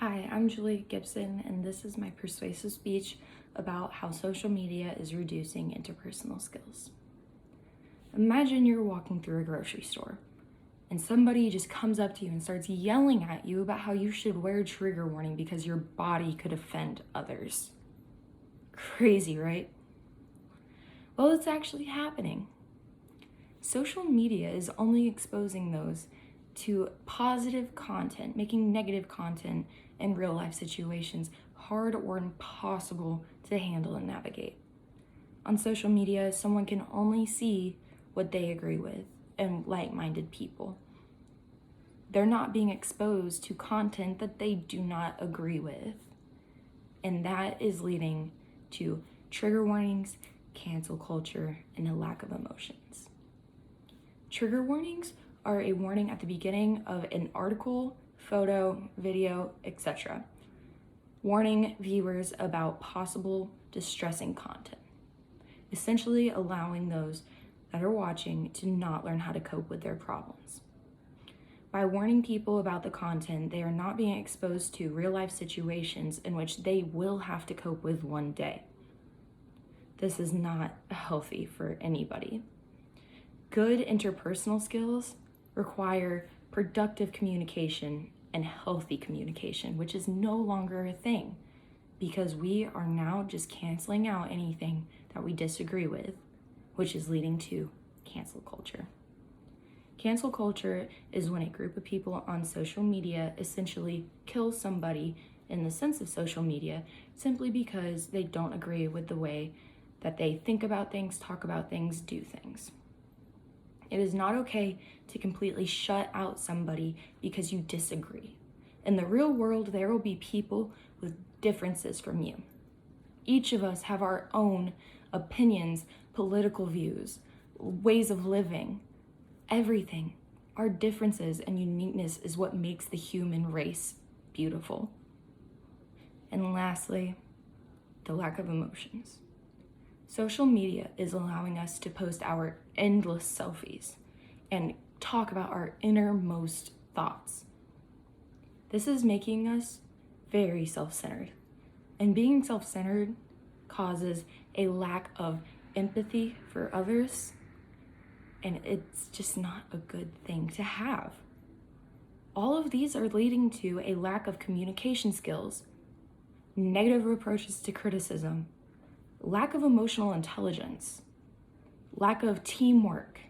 Hi, I'm Julie Gibson, and this is my persuasive speech about how social media is reducing interpersonal skills. Imagine you're walking through a grocery store, and somebody just comes up to you and starts yelling at you about how you should wear a trigger warning because your body could offend others. Crazy, right? Well, it's actually happening. Social media is only exposing those to positive content, making negative content in real life situations hard or impossible to handle and navigate. On social media, someone can only see what they agree with and like-minded people. They're not being exposed to content that they do not agree with. And that is leading to trigger warnings, cancel culture, and a lack of emotions. Trigger warnings are a warning at the beginning of an article, photo, video, etc., warning viewers about possible distressing content, essentially allowing those that are watching to not learn how to cope with their problems. By warning people about the content, they are not being exposed to real-life situations in which they will have to cope with one day. This is not healthy for anybody. Good interpersonal skills require productive communication and healthy communication, which is no longer a thing because we are now just canceling out anything that we disagree with, which is leading to cancel culture. Cancel culture is when a group of people on social media essentially kill somebody in the sense of social media simply because they don't agree with the way that they think about things, talk about things, do things. It is not okay to completely shut out somebody because you disagree. In the real world, there will be people with differences from you. Each of us have our own opinions, political views, ways of living, everything. Our differences and uniqueness is what makes the human race beautiful. And lastly, the lack of emotions. Social media is allowing us to post our endless selfies and talk about our innermost thoughts. This is making us very self-centered. And being self-centered causes a lack of empathy for others, and it's just not a good thing to have. All of these are leading to a lack of communication skills, negative approaches to criticism, lack of emotional intelligence, lack of teamwork,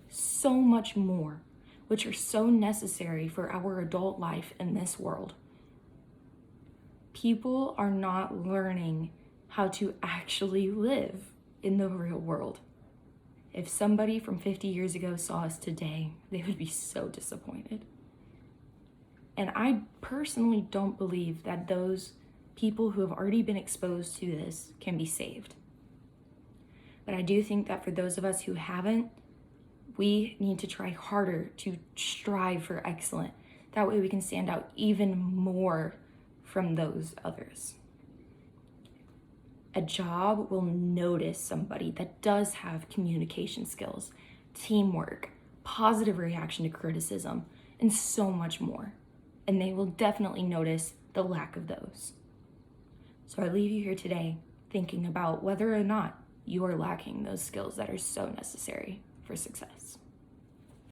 so much more, which are so necessary for our adult life in this world. People are not learning how to actually live in the real world. If somebody from 50 years ago saw us today, they would be so disappointed. And I personally don't believe that those people who have already been exposed to this can be saved. But I do think that for those of us who haven't, we need to try harder to strive for excellence. That way we can stand out even more from those others. A job will notice somebody that does have communication skills, teamwork, positive reaction to criticism, and so much more. And they will definitely notice the lack of those. So I leave you here today thinking about whether or not you are lacking those skills that are so necessary for success.